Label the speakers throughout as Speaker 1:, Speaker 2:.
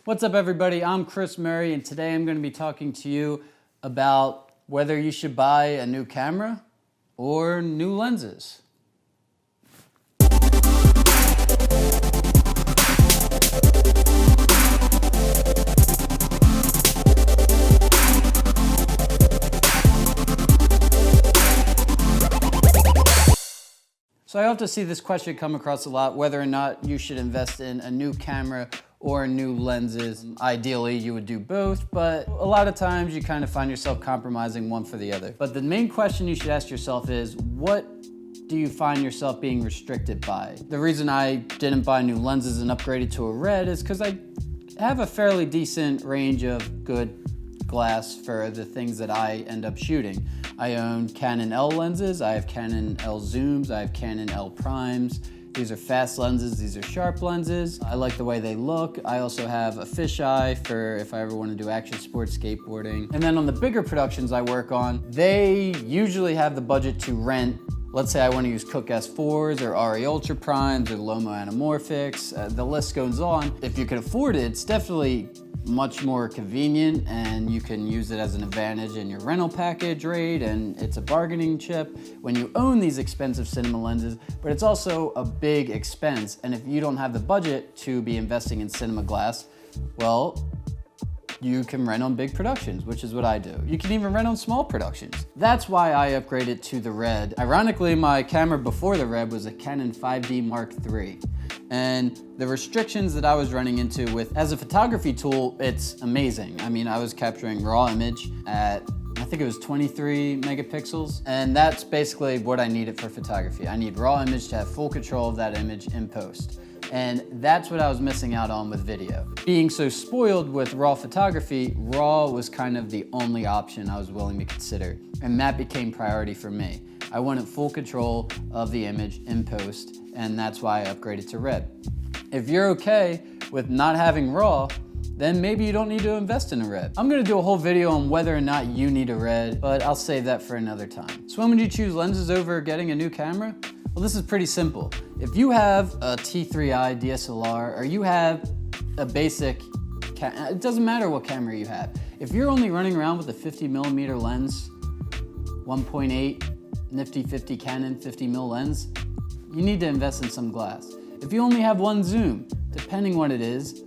Speaker 1: What's up everybody, I'm Chris Murray and today I'm going to be talking to you about whether you should buy a new camera or new lenses. So I often see this question come across a lot, whether or not you should invest in a new camera or new lenses. Ideally, you would do both, but a lot of times you kind of find yourself compromising one for the other. But the main question you should ask yourself is, what do you find yourself being restricted by? The reason I didn't buy new lenses and upgraded to a red is because I have a fairly decent range of good glass for the things that I end up shooting. I own Canon L lenses, I have Canon L zooms, I have Canon L primes. These are fast lenses, these are sharp lenses. I like the way they look. I also have a fisheye for if I ever want to do action sports skateboarding. And then on the bigger productions I work on, they usually have the budget to rent. Let's say I want to use Cooke S4s or RE Ultra Primes or Lomo Anamorphics. The list goes on. If you can afford it, it's definitely much more convenient and you can use it as an advantage in your rental package rate, and it's a bargaining chip when you own these expensive cinema lenses, but it's also a big expense. And if you don't have the budget to be investing in cinema glass, well, you can rent on big productions, which is what I do. You can even rent on small productions. That's why I upgraded to the red. Ironically, my camera before the red was a Canon 5D Mark III. And the restrictions that I was running into with, as a photography tool, it's amazing. I mean, I was capturing raw image at, I think it was 23 megapixels. And that's basically what I needed for photography. I need raw image to have full control of that image in post. And that's what I was missing out on with video. Being so spoiled with raw photography, raw was kind of the only option I was willing to consider. And that became priority for me. I wanted full control of the image in post, and that's why I upgraded to red. If you're okay with not having raw, then maybe you don't need to invest in a red. I'm gonna do a whole video on whether or not you need a red, but I'll save that for another time. So when would you choose lenses over getting a new camera? Well, this is pretty simple. If you have a T3i DSLR or you have a basic, it doesn't matter what camera you have. If you're only running around with a 50mm lens, 1.8 nifty 50 Canon 50mm lens, you need to invest in some glass. If you only have one zoom, depending what it is,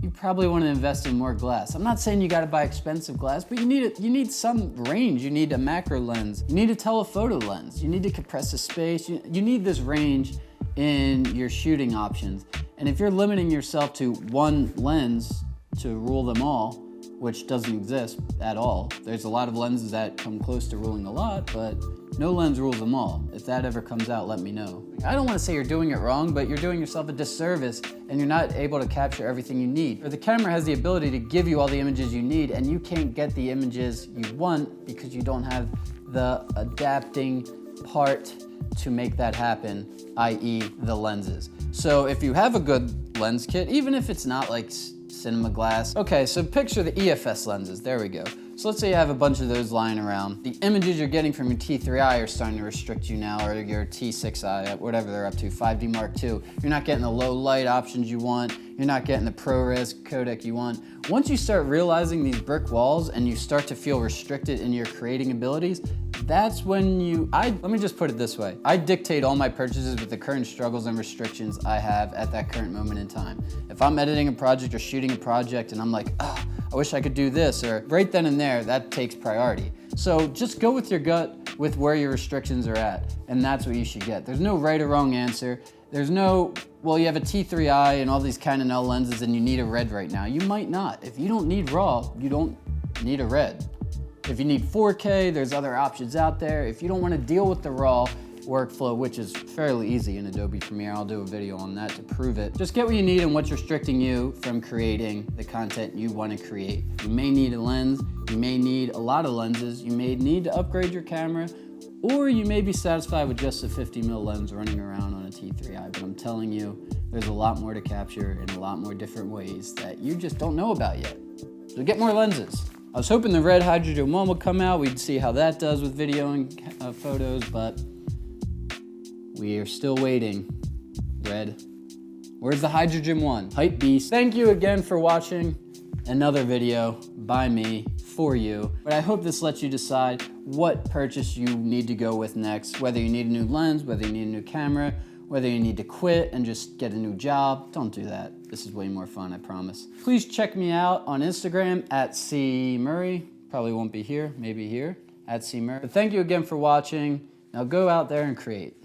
Speaker 1: you probably want to invest in more glass. I'm not saying you got to buy expensive glass, but you need some range. You need a macro lens. You need a telephoto lens. You need to compress the space. You need this range in your shooting options. And if you're limiting yourself to one lens to rule them all, which doesn't exist at all. There's a lot of lenses that come close to ruling a lot, but no lens rules them all. If that ever comes out, let me know. I don't want to say you're doing it wrong, but you're doing yourself a disservice and you're not able to capture everything you need. Or the camera has the ability to give you all the images you need and you can't get the images you want because you don't have the adapting part to make that happen, i.e. the lenses. So if you have a good lens kit, even if it's not like cinema glass. Okay, so picture the EFS lenses, there we go. So let's say you have a bunch of those lying around. The images you're getting from your T3i are starting to restrict you now, or your T6i, whatever they're up to, 5D Mark II. You're not getting the low light options you want. You're not getting the ProRes codec you want. Once you start realizing these brick walls and you start to feel restricted in your creating abilities, that's when let me just put it this way. I dictate all my purchases with the current struggles and restrictions I have at that current moment in time. If I'm editing a project or shooting a project and I'm like, oh, I wish I could do this, or right then and there, that takes priority. So just go with your gut with where your restrictions are at, and that's what you should get. There's no right or wrong answer. There's no, well, you have a T3i and all these Canon L lenses and you need a red right now. You might not. If you don't need raw, you don't need a red. If you need 4K, there's other options out there. If you don't want to deal with the raw workflow, which is fairly easy in Adobe Premiere, I'll do a video on that to prove it. Just get what you need and what's restricting you from creating the content you want to create. You may need a lens, you may need a lot of lenses, you may need to upgrade your camera, or you may be satisfied with just a 50mm lens running around on a T3i, but I'm telling you, there's a lot more to capture in a lot more different ways that you just don't know about yet. So get more lenses. I was hoping the red hydrogen one would come out. We'd see how that does with video and photos, but we are still waiting. Red. Where's the hydrogen one? Hype beast. Thank you again for watching. another video by me for you. But I hope this lets you decide what purchase you need to go with next, whether you need a new lens, whether you need a new camera, whether you need to quit and just get a new job. Don't do that. This is way more fun, I promise. Please check me out on Instagram at CMurray. Probably won't be here, maybe here, at CMurray. But thank you again for watching. Now go out there and create.